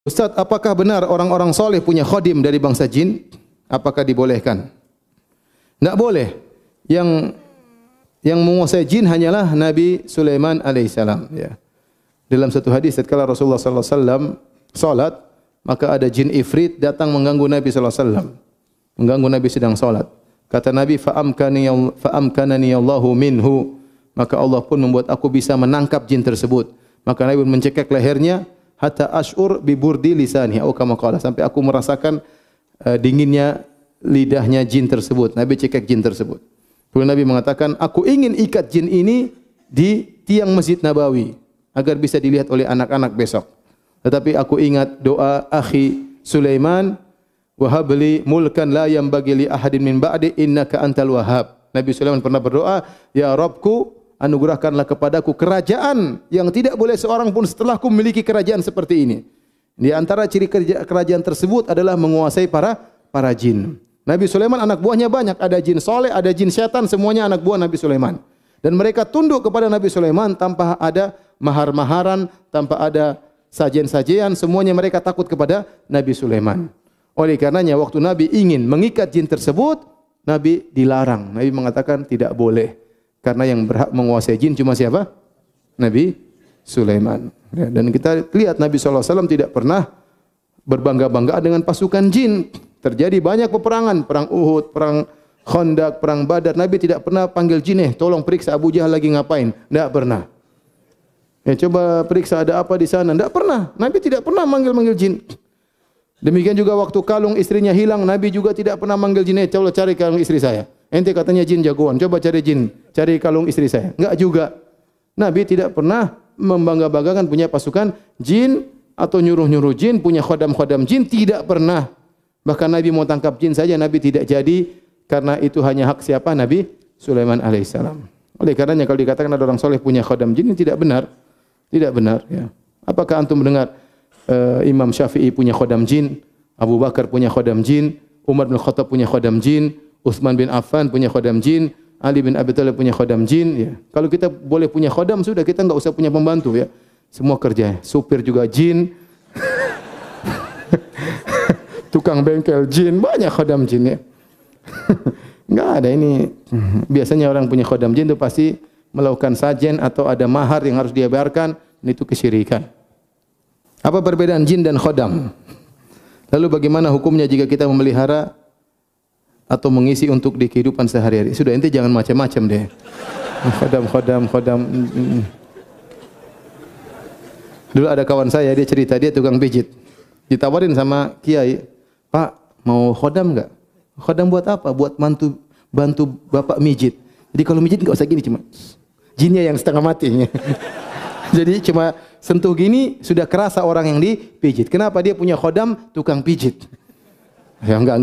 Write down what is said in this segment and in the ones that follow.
Ustaz, apakah benar orang-orang soleh punya khadim dari bangsa jin? Apakah dibolehkan? Tidak boleh. Yang menguasai jin hanyalah Nabi Sulaiman alaihissalam. Ya. Dalam satu hadis, ketika Rasulullah sallallahu alaihi wasallam salat, maka ada jin ifrit datang mengganggu Nabi sallallahu alaihi wasallam. Mengganggu Nabi sedang salat. Kata Nabi, fa'amkanani Allahu minhu. Maka Allah pun membuat aku bisa menangkap jin tersebut. Maka Nabi pun mencekik lehernya hatta ash'ur bi burdi lisani atau kama qala, sampai aku merasakan dinginnya lidahnya jin tersebut. Nabi cekik jin tersebut. Kemudian Nabi mengatakan, aku ingin ikat jin ini di tiang Masjid Nabawi agar bisa dilihat oleh anak-anak besok. Tetapi aku ingat doa akhi Sulaiman, wa habli mulkan la yanbaghi li ahadin min ba'di innaka antal wahhab. Nabi Sulaiman pernah berdoa, ya Rabbku, anugerahkanlah kepadaku kerajaan yang tidak boleh seorang pun setelahku memiliki kerajaan seperti ini. Di antara ciri kerajaan tersebut adalah menguasai para jin. Nabi Sulaiman anak buahnya banyak, ada jin soleh, ada jin setan, semuanya anak buah Nabi Sulaiman. Dan mereka tunduk kepada Nabi Sulaiman tanpa ada mahar-maharan, tanpa ada sajian-sajian, semuanya mereka takut kepada Nabi Sulaiman. Oleh karenanya waktu Nabi ingin mengikat jin tersebut, Nabi dilarang. Nabi mengatakan tidak boleh. Karena yang berhak menguasai jin cuma siapa? Nabi Sulaiman. Ya, dan kita lihat Nabi SAW tidak pernah berbangga-banggaan dengan pasukan jin. Terjadi banyak peperangan, perang Uhud, perang Khandaq, perang Badar. Nabi tidak pernah panggil jin, tolong periksa Abu Jahal lagi ngapain. Tidak pernah. Ya, coba periksa ada apa di sana. Tidak pernah. Nabi tidak pernah manggil jin. Demikian juga waktu kalung istrinya hilang, Nabi juga tidak pernah manggil jin, coba cari kalung istri saya. Ente katanya jin jagoan, coba cari jin, cari kalung istri saya. Enggak juga. Nabi tidak pernah membangga-banggakan punya pasukan jin atau nyuruh-nyuruh jin, punya khodam-khodam jin, tidak pernah. Bahkan Nabi mau tangkap jin saja, Nabi tidak jadi, karena itu hanya hak siapa? Nabi Sulaiman alaihissalam. Oleh karenanya kalau dikatakan ada orang soleh punya khodam jin, ini tidak benar. Tidak benar. Ya. Apakah antum mendengar Imam Syafi'i punya khodam jin, Abu Bakar punya khodam jin, Umar bin Khattab punya khodam jin, Utsman bin Affan punya khodam jin, Ali bin Abi Thalib punya khodam jin. Ya. Kalau kita boleh punya khodam, sudah kita enggak usah punya pembantu ya. Semua kerja, supir juga jin, tukang bengkel jin, banyak khodam jin ya. Enggak ada ini. Biasanya orang punya khodam jin itu pasti melakukan sajen atau ada mahar yang harus dia bayarkan, itu kesyirikan. Apa perbedaan jin dan khodam? Lalu bagaimana hukumnya jika kita memelihara atau mengisi untuk di kehidupan sehari-hari? Sudah, ente jangan macam-macam deh. Khodam. Dulu ada kawan saya, dia cerita, dia tukang pijit. Ditawarin sama kiai, Pak, mau khodam enggak? Khodam buat apa? Buat bantu bapak mijit. Jadi kalau mijit enggak usah gini, cuma jinnya yang setengah mati. Jadi cuma sentuh gini sudah kerasa orang yang dipijit. Kenapa? Dia punya khodam tukang pijit. Ya enggak.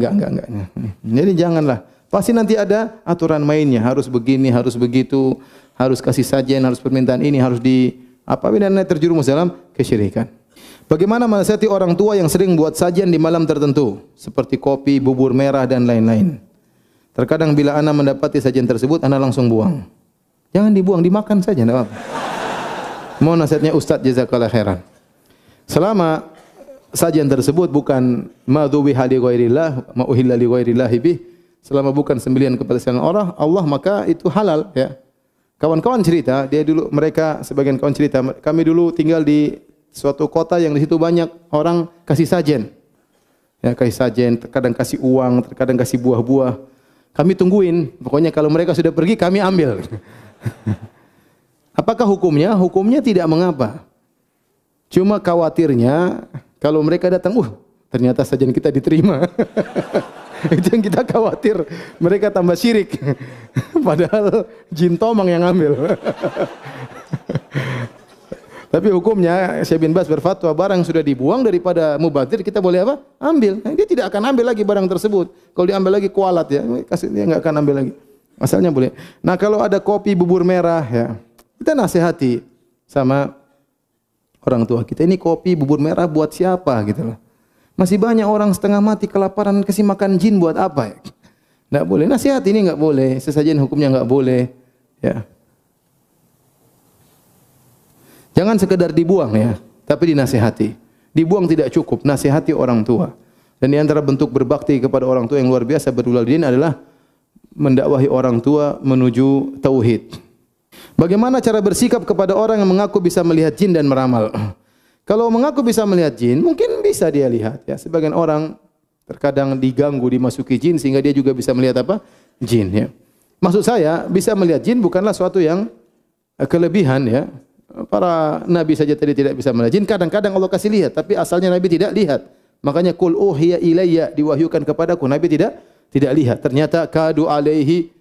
Jadi janganlah. Pasti nanti ada aturan mainnya, harus begini, harus begitu, harus kasih sajian, harus permintaan ini, harus di apabila terjerumus dalam kesyirikan. Bagaimana menasihati orang tua yang sering buat sajian di malam tertentu seperti kopi, bubur merah dan lain-lain? Terkadang bila ana mendapati sajian tersebut, ana langsung buang. Jangan dibuang, dimakan saja, enggak apa-apa. Mohon nasihatnya Ustaz, jazakallahu khairan. Selama sajian tersebut bukan madzubi hali ghairillah, ma uhilla li ghairillah bih, selama bukan sembelihan kepada selain Allah, maka itu halal ya. Kawan-kawan cerita, mereka sebagian kawan cerita, kami dulu tinggal di suatu kota yang di situ banyak orang kasih sajen. Ya, kasih sajen, terkadang kasih uang, terkadang kasih buah-buah. Kami tungguin, pokoknya kalau mereka sudah pergi kami ambil. Apakah hukumnya? Hukumnya tidak mengapa. Cuma khawatirnya kalau mereka datang, ternyata sajian kita diterima. Itu yang kita khawatir. Mereka tambah syirik. Padahal jin tomang yang ambil. Tapi hukumnya Syekh bin Baz berfatwa barang sudah dibuang daripada mubadzir, kita boleh apa? Ambil. Dia tidak akan ambil lagi barang tersebut. Kalau diambil lagi kualat ya, dia enggak akan ambil lagi. Asalnya boleh. Nah, kalau ada kopi bubur merah ya, kita nasihati sama orang tua kita, ini kopi bubur merah buat siapa gitu loh. Masih banyak orang setengah mati kelaparan, kasih makan jin buat apa ya? Enggak boleh. Nasihati ini enggak boleh. Sesajen hukumnya enggak boleh. Ya. Jangan sekedar dibuang ya, tapi dinasihati. dibuang tidak cukup, nasihati orang tua. Dan di antara bentuk berbakti kepada orang tua yang luar biasa birrul walidain adalah mendakwahi orang tua menuju tauhid. Bagaimana cara bersikap kepada orang yang mengaku bisa melihat jin dan meramal? Kalau mengaku bisa melihat jin, mungkin bisa dia lihat ya. Sebagian orang terkadang diganggu, dimasuki jin sehingga dia juga bisa melihat apa? Jin ya. Maksud saya, bisa melihat jin bukanlah suatu yang kelebihan ya. Para nabi saja tadi tidak bisa melihat jin, kadang-kadang Allah kasih lihat, tapi asalnya nabi tidak lihat. Makanya qul uhiya ilayya, diwahyukan kepadaku, nabi tidak lihat. Ternyata kadu alaihi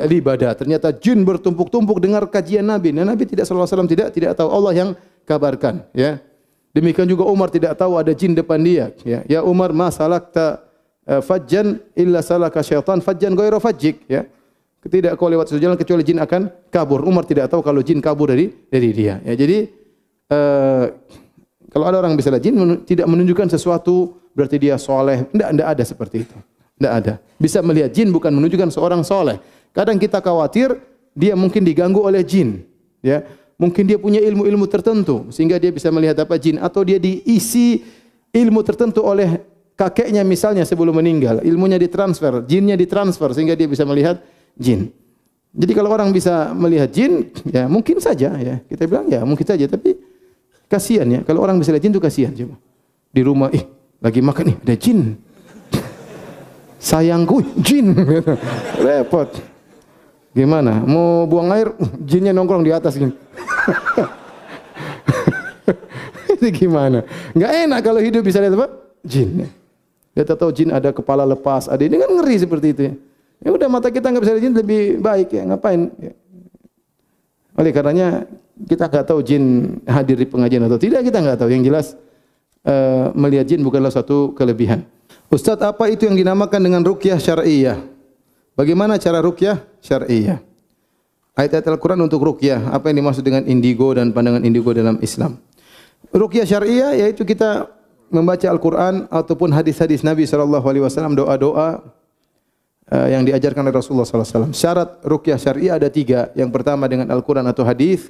libada. Ternyata jin bertumpuk-tumpuk dengar kajian nabi. Nah, nabi tidak sallallahu alaihi wasallam tidak tahu, Allah yang kabarkan ya. Demikian juga Umar tidak tahu ada jin depan dia ya. Ya Umar, ma salakta fajjan illa salaka syaitan fajjan ghairu fajjik ya. Tidak kau lewat suatu jalan kecuali jin akan kabur. Umar tidak tahu kalau jin kabur dari dia. Ya, jadi kalau ada orang bisa lihat jin tidak menunjukkan sesuatu berarti dia soleh. Tidak ada seperti itu. Tidak ada. Bisa melihat jin bukan menunjukkan seorang soleh. Kadang kita khawatir dia mungkin diganggu oleh jin. Ya, mungkin dia punya ilmu-ilmu tertentu sehingga dia bisa melihat apa jin, atau dia diisi ilmu tertentu oleh kakeknya misalnya sebelum meninggal. Ilmunya ditransfer, jinnya ditransfer sehingga dia bisa melihat jin. Jadi kalau orang bisa melihat jin, ya mungkin saja ya. Kita bilang ya mungkin saja, tapi kasihan ya. Kalau orang bisa lihat jin itu kasihan cuma. Di rumah, lagi makan ada jin. Sayangku jin. Repot. Gimana? Mau buang air, jinnya nongkrong di atas gini. Itu gimana? Enggak enak kalau hidup bisa lihat apa? Jin. Dia tahu jin ada kepala lepas, ada ini kan ngeri seperti itu ya. Ya udah, mata kita nggak bisa lihat jin lebih baik ya, ngapain? Ya. Oleh karenanya kita nggak tahu jin hadir di pengajian atau tidak, kita nggak tahu. Yang jelas melihat jin bukanlah suatu kelebihan. Ustadz, apa itu yang dinamakan dengan ruqyah syar'iyyah? Bagaimana cara ruqyah syar'iyyah? Ayat-ayat Al-Quran untuk ruqyah, apa yang dimaksud dengan indigo dan pandangan indigo dalam Islam? Ruqyah syar'iyyah yaitu kita membaca Al-Quran ataupun hadis-hadis Nabi SAW, doa-doa yang diajarkan oleh Rasulullah SAW. Syarat ruqyah syar'iyyah ada 3. Yang pertama dengan Al-Quran atau hadis.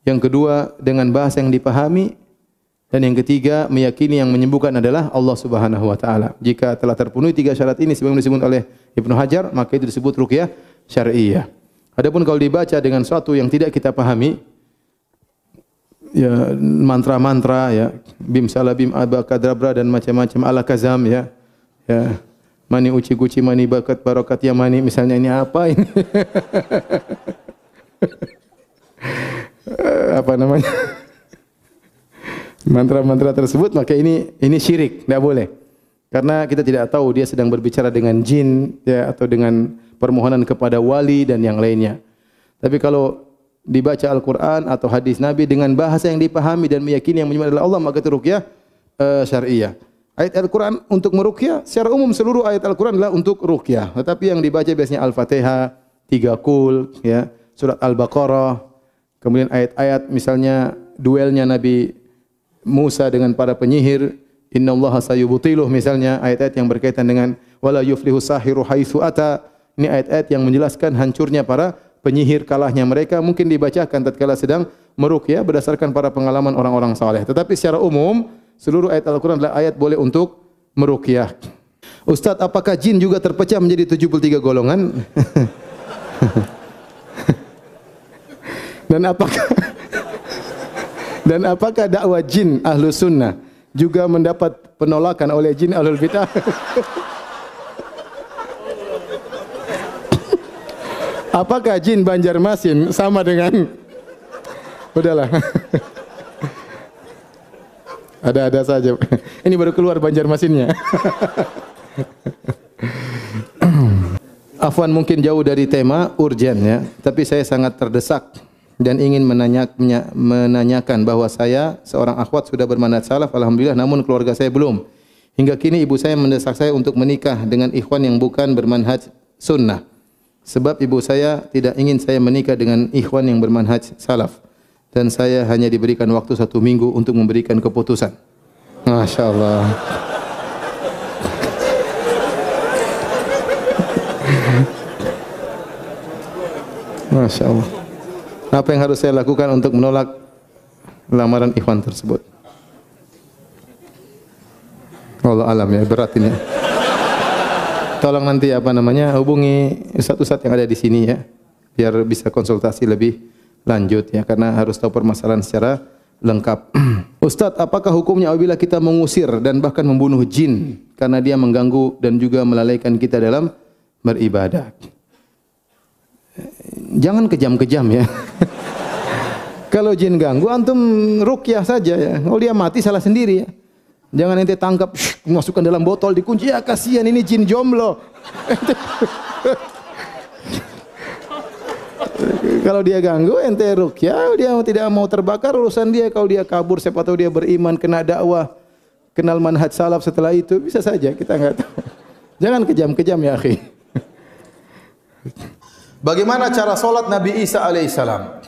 Yang kedua dengan bahasa yang dipahami. Dan yang ketiga meyakini yang menyembuhkan adalah Allah Subhanahu wa taala. Jika telah terpenuhi 3 syarat ini sebagaimana disebut oleh Ibnu Hajar, maka itu disebut ruqyah syar'iyyah. Adapun kalau dibaca dengan sesuatu yang tidak kita pahami, ya mantra-mantra ya, bim salabim abakadabra dan macam-macam alakazam ya. Ya. Mani uci guci mani bakat barokat ya mani, misalnya ini apa ini? Apa namanya? Mantra-mantra tersebut, maka ini syirik, tidak boleh. Karena kita tidak tahu dia sedang berbicara dengan jin ya, atau dengan permohonan kepada wali dan yang lainnya. Tapi kalau dibaca Al-Quran atau hadis Nabi dengan bahasa yang dipahami dan meyakini yang menyembah adalah Allah, maka itu ruqyah syar'iyyah. Ayat Al-Quran untuk meruqyah, secara umum seluruh ayat Al-Quran adalah untuk ruqyah. Tetapi yang dibaca biasanya Al-Fatihah, 3 qul, ya, surat Al-Baqarah, kemudian ayat-ayat misalnya duelnya Nabi Musa dengan para penyihir, innallaha sayubtiluh, misalnya ayat-ayat yang berkaitan dengan wala yuflihu sahiru haitsu ata. Ini ayat-ayat yang menjelaskan hancurnya para penyihir, kalahnya mereka, mungkin dibacakan tatkala sedang meruqyah berdasarkan para pengalaman orang-orang saleh. Tetapi secara umum seluruh ayat Al-Quran adalah ayat boleh untuk meruqyah. Ustaz, apakah jin juga terpecah menjadi 73 golongan? Dan apakah dakwah jin Ahlus Sunnah juga mendapat penolakan oleh jin Ahlul Bidah? Apakah jin Banjarmasin sama dengan... Udahlah. Ada-ada saja. Ini baru keluar Banjarmasinnya. Afwan, mungkin jauh dari tema, urgen ya. Tapi saya sangat terdesak dan ingin menanyakan bahwa saya seorang akhwat sudah bermanhaj salaf, alhamdulillah, namun keluarga saya belum. Hingga kini ibu saya mendesak saya untuk menikah dengan ikhwan yang bukan bermanhaj sunnah. Sebab ibu saya tidak ingin saya menikah dengan ikhwan yang bermanhaj salaf. Dan saya hanya diberikan waktu 1 minggu untuk memberikan keputusan. Masya Allah. Masya Allah. Apa yang harus saya lakukan untuk menolak lamaran ikhwan tersebut? Allah alam ya, berat ini. Tolong nanti hubungi ustaz-ustaz yang ada di sini ya, biar bisa konsultasi lebih lanjut ya, karena harus tahu permasalahan secara lengkap. Ustaz, apakah hukumnya apabila kita mengusir dan bahkan membunuh jin karena dia mengganggu dan juga melalaikan kita dalam beribadah? Jangan kejam-kejam ya. Kalau jin ganggu, antum ruqyah saja ya. Kalau dia mati salah sendiri ya. Jangan ente tangkap, masukkan dalam botol, dikunci. Ya kasihan ini jin jomblo. Kalau dia ganggu, ente ruqyah, dia tidak mau terbakar, urusan dia. Kalau dia kabur, siapa tahu dia beriman, kena dakwah, kenal manhaj salaf setelah itu, bisa saja, kita enggak tahu. Jangan kejam-kejam ya akhi. Bagaimana cara solat Nabi Isa alaihissalam?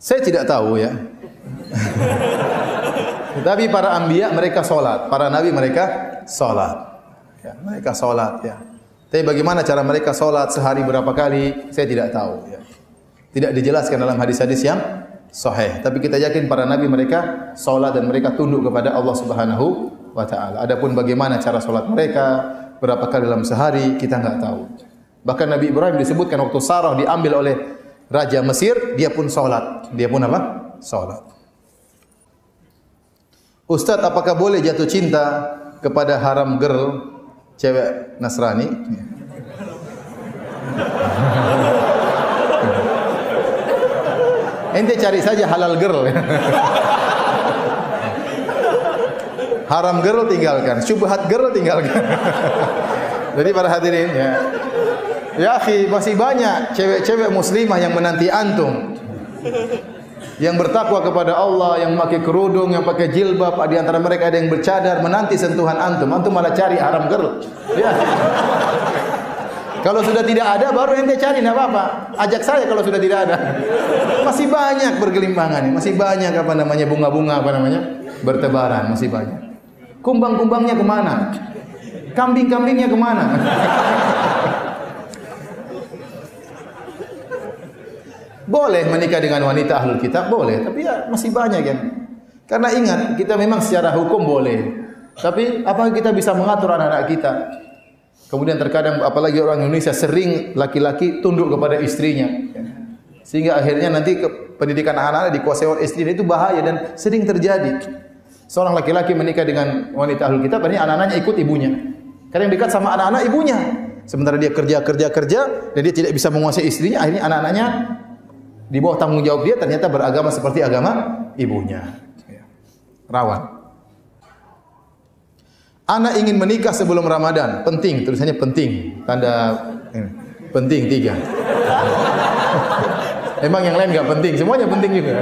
Saya tidak tahu ya. Tapi para anbiya mereka solat, para nabi mereka solat. Ya, mereka solat ya. Tapi bagaimana cara mereka solat sehari berapa kali? Saya tidak tahu. Ya. Tidak dijelaskan dalam hadis-hadis yang sahih. Tapi kita yakin para nabi mereka solat dan mereka tunduk kepada Allah Subhanahu wa Ta'ala. Adapun bagaimana cara solat mereka, berapa kali dalam sehari, kita enggak tahu. Bahkan Nabi Ibrahim disebutkan waktu Sarah diambil oleh Raja Mesir, dia pun solat. Dia pun apa? Solat. Ustaz, apakah boleh jatuh cinta kepada haram girl, cewek Nasrani? Ente cari saja halal girl. Haram girl tinggalkan, syubhat girl tinggalkan. Jadi para hadirin ya. Ya akhi, masih banyak cewek-cewek muslimah yang menanti antum. Yang bertakwa kepada Allah, yang memakai kerudung, yang pakai jilbab, di antara mereka ada yang bercadar, menanti sentuhan antum. Antum malah cari haram girl. Ya. Kalau sudah tidak ada, baru ente cari, tidak apa-apa. Ajak saya kalau sudah tidak ada. Masih banyak bergelimpangan, masih banyak bunga-bunga bertebaran, masih banyak. Kumbang-kumbangnya kemana? Kambing-kambingnya kemana? Boleh menikah dengan wanita ahlul kitab, boleh, tapi ya masih banyak kan. Karena ingat, kita memang secara hukum boleh. Tapi apakah kita bisa mengatur anak-anak kita? Kemudian terkadang apalagi orang Indonesia sering laki-laki tunduk kepada istrinya. Sehingga akhirnya nanti pendidikan anak-anak dikuasai oleh istrinya, itu bahaya dan sering terjadi. Seorang laki-laki menikah dengan wanita ahlul kitab, berarti anak-anaknya ikut ibunya. Karena yang dekat sama anak-anak ibunya. Sementara dia kerja dan dia tidak bisa menguasai istrinya, akhirnya anak-anaknya di bawah tanggung jawab dia ternyata beragama seperti agama ibunya. Rawan. Anak ingin menikah sebelum Ramadan. Penting, tulisannya penting. Tanda ini. Penting 3. Emang yang lain enggak penting, semuanya penting juga.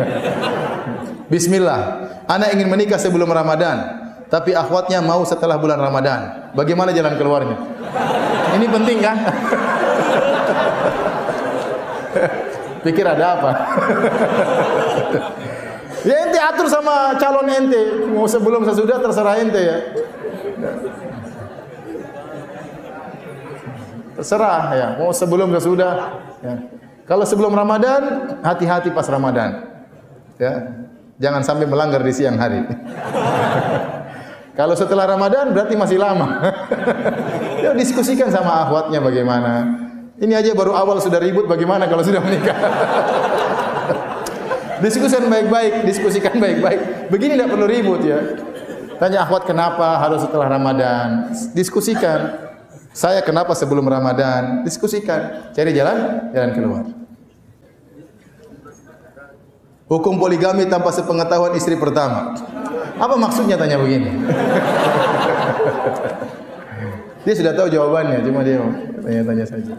Bismillah. Anak ingin menikah sebelum Ramadan, tapi akhwatnya mau setelah bulan Ramadan. Bagaimana jalan keluarnya? Ini penting kan? Pikir ada apa? Ya ente atur sama calon ente, mau sebelum sesudah terserah ente ya. Terserah ya, mau sebelum sesudah. Ya. Kalau sebelum Ramadan, hati-hati pas Ramadan. Ya, jangan sampai melanggar di siang hari. Kalau setelah Ramadan berarti masih lama. Ya diskusikan sama akhwatnya bagaimana. Ini aja baru awal sudah ribut, bagaimana kalau sudah menikah? Diskusikan baik-baik. Begini tidak perlu ribut ya. Tanya akhwat kenapa harus setelah Ramadan. Diskusikan. Saya kenapa sebelum Ramadan. Diskusikan. Cari jalan keluar. Hukum poligami tanpa sepengetahuan istri pertama. Apa maksudnya tanya begini? Dia sudah tahu jawabannya, cuma dia tanya-tanya saja.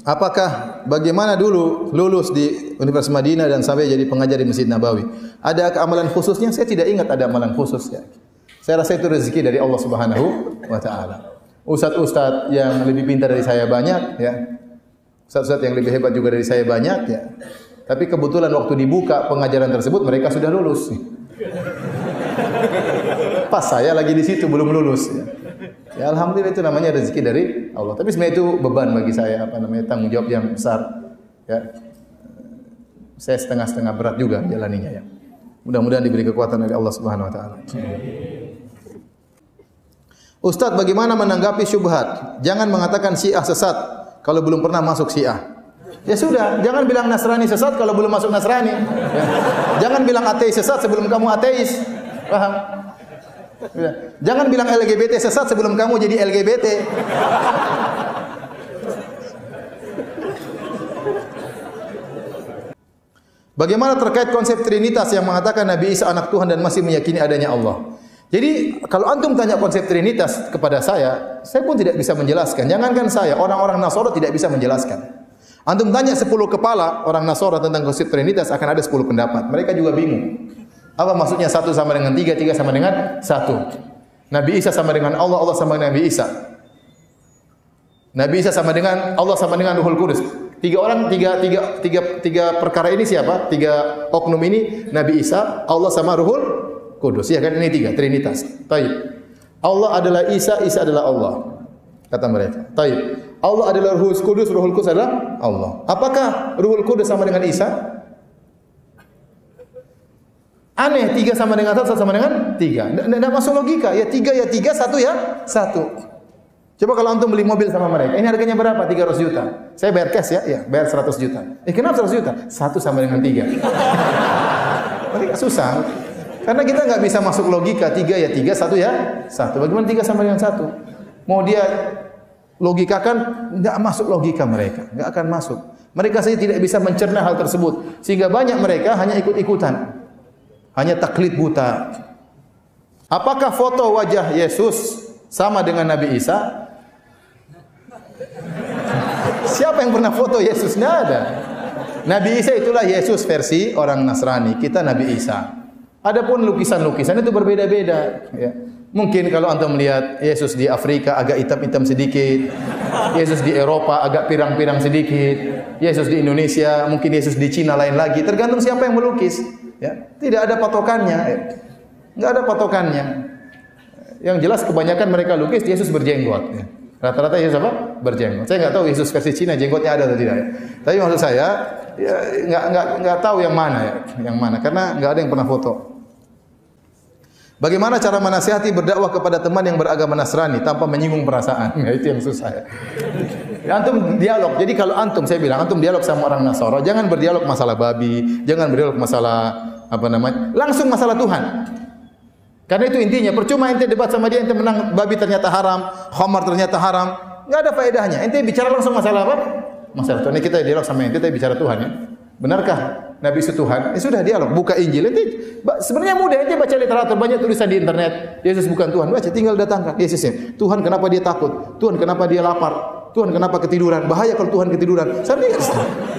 Apakah bagaimana dulu lulus di Universitas Madinah dan sampai jadi pengajar di Masjid Nabawi? Ada amalan khususnya? Saya tidak ingat ada amalan khusus ya. Saya rasa itu rezeki dari Allah Subhanahu wa Ta'ala. Ustaz-ustaz yang lebih pintar dari saya banyak ya. Ustaz-ustaz yang lebih hebat juga dari saya banyak ya. Tapi kebetulan waktu dibuka pengajaran tersebut mereka sudah lulus. Pas saya lagi di situ belum lulus ya. Ya alhamdulillah itu namanya rezeki dari Allah. Tapi sebenarnya itu beban bagi saya, tanggung jawab yang besar. Ya. Saya setengah-setengah berat juga jalaninya ya. Mudah-mudahan diberi kekuatan dari Allah Subhanahu wa taala. Ustaz, bagaimana menanggapi syubhat? Jangan mengatakan Syiah sesat kalau belum pernah masuk Syiah. Ya sudah, jangan bilang Nasrani sesat kalau belum masuk Nasrani. Ya. Jangan bilang ateis sesat sebelum kamu ateis. Paham? Ya. Jangan bilang LGBT sesat sebelum kamu jadi LGBT. Bagaimana terkait konsep Trinitas yang mengatakan Nabi Isa anak Tuhan dan masih meyakini adanya Allah? Jadi kalau antum tanya konsep Trinitas kepada saya pun tidak bisa menjelaskan. Jangankan saya, orang-orang Nasara tidak bisa menjelaskan. Antum tanya 10 kepala orang Nasara tentang konsep Trinitas akan ada 10 pendapat. Mereka juga bingung. Apa maksudnya 1 sama dengan 3, 3 sama dengan 1? Nabi Isa sama dengan Allah, Allah sama dengan Nabi Isa. Nabi Isa sama dengan Allah sama dengan Ruhul Kudus. Tiga perkara ini siapa? 3 oknum ini Nabi Isa, Allah sama Ruhul Kudus. Ya kan ini 3 Trinitas. Taib. Allah adalah Isa, Isa adalah Allah. Kata mereka. Taib. Allah adalah Ruhul Kudus, Ruhul Kudus adalah Allah. Apakah Ruhul Kudus sama dengan Isa? Aneh, 3 sama dengan 1, 1 sama dengan 3. Tidak masuk logika. Ya 3 ya 3, 1 ya 1. Coba kalau antum beli mobil sama mereka, ini harganya berapa? 300 juta. Saya bayar cash ya? Ya, bayar 100 juta. Kenapa 100 juta? 1 sama dengan 3. Mereka susah. Karena kita nggak bisa masuk logika 3 ya 3, 1 ya 1. Bagaimana 3 sama dengan 1? Mau dia logikakan, nggak masuk logika mereka, nggak akan masuk. Mereka saja tidak bisa mencerna hal tersebut, sehingga banyak mereka hanya ikut-ikutan, hanya taklid buta. Apakah foto wajah Yesus sama dengan Nabi Isa? Siapa yang pernah foto Yesus? Nggak ada. Nabi Isa itulah Yesus versi orang Nasrani. Kita Nabi Isa. Adapun lukisan-lukisan itu berbeda-beda. Ya. Mungkin kalau antum melihat Yesus di Afrika agak hitam-hitam sedikit, Yesus di Eropa agak pirang-pirang sedikit, Yesus di Indonesia, mungkin Yesus di Cina lain lagi. Tergantung siapa yang melukis. Ya. Tidak ada patokannya. Ya. Nggak ada patokannya. Yang jelas kebanyakan mereka lukis Yesus berjenggot. Ya. Rata-rata Yesus apa? Berjenggot. Saya nggak tahu Yesus versi Cina jenggotnya ada atau tidak. Ya. Tapi maksud saya, ya, nggak tahu yang mana ya, yang mana karena nggak ada yang pernah foto. Bagaimana cara menasihati berdakwah kepada teman yang beragama Nasrani tanpa menyinggung perasaan? Ya, itu yang susah ya. Antum dialog. Jadi kalau antum, saya bilang antum dialog sama orang Nasara, jangan berdialog masalah babi, jangan berdialog masalah apa namanya, langsung masalah Tuhan. Karena itu intinya, percuma ente debat sama dia, ente menang babi ternyata haram, khamar ternyata haram, enggak ada faedahnya. Ente bicara langsung masalah apa? Masalah Tuhan. Ini kita dialog sama ente, kita bicara Tuhan ya. Benarkah Nabi itu Tuhan? Sudah dialog, buka Injil. Ente sebenarnya mudah, ente baca literatur, banyak tulisan di internet. Yesus bukan Tuhan, baca, tinggal datangkan Yesusnya. Tuhan kenapa dia takut? Tuhan kenapa dia lapar? Tuhan kenapa ketiduran? Bahaya kalau Tuhan ketiduran. Sampai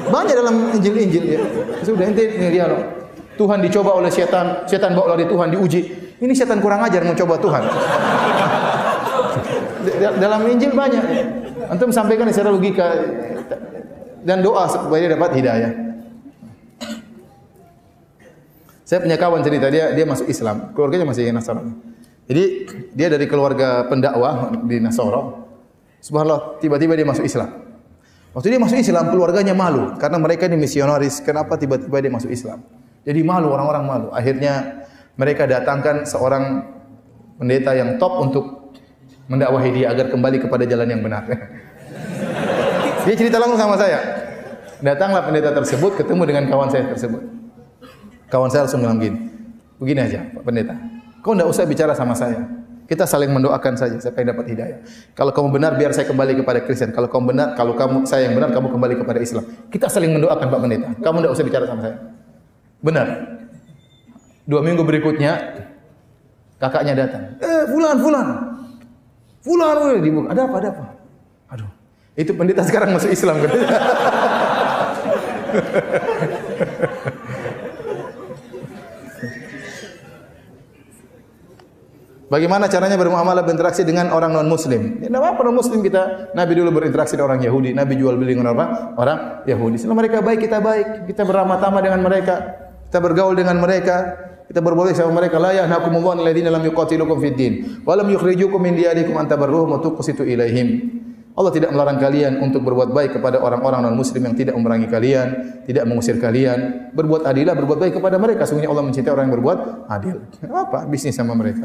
banyak dalam Injil-Injil ya. Sudah ente dialog. Tuhan dicoba oleh setan, setan bawa lari Tuhan diuji. Ini setan kurang ajar mau coba Tuhan. Dalam Injil banyak. Antum sampaikan secara logika dan doa supaya dia dapat hidayah. Saya punya kawan cerita dia masuk Islam, keluarganya masih Nasrani. Jadi dia dari keluarga pendakwah di Nasara. Subhanallah, tiba-tiba dia masuk Islam. Waktu dia masuk Islam, keluarganya malu karena mereka ini misionaris. Kenapa tiba-tiba dia masuk Islam? Jadi malu, orang-orang malu. Akhirnya mereka datangkan seorang pendeta yang top untuk mendakwahi dia agar kembali kepada jalan yang benar. Dia cerita langsung sama saya. Datanglah pendeta tersebut ketemu dengan kawan saya tersebut. Kawan saya langsung bilang begini aja Pak Pendeta, kau tidak usah bicara sama saya. Kita saling mendoakan saja sampai dapat hidayah. Kalau kamu benar biar saya kembali kepada Kristen. Kalau kamu benar, saya yang benar kamu kembali kepada Islam. Kita saling mendoakan Pak Pendeta. Kamu tidak usah bicara sama saya. Benar. 2 minggu berikutnya kakaknya datang. Fulan dibuka. Ada apa? Aduh, itu pendeta sekarang masuk Islam. Bagaimana caranya bermuamalah berinteraksi dengan orang non muslim? Ya, apa non muslim kita? Nabi dulu berinteraksi dengan orang Yahudi, Nabi jual beli dengan orang Yahudi. Selama mereka baik, kita baik, kita beramah tamah dengan mereka, kita bergaul dengan mereka, kita berboleh sama mereka. La yahnakumullahu alladziina lam yuqatilukum fid din wa lam yukhrijukum min diyarikum an tabarruhum wa tuqsitu ilaihim. Allah tidak melarang kalian untuk berbuat baik kepada orang-orang non-muslim yang tidak memerangi kalian, tidak mengusir kalian. Berbuat adillah, berbuat baik kepada mereka. Sungguhnya Allah mencintai orang yang berbuat adil. Apa bisnis sama mereka?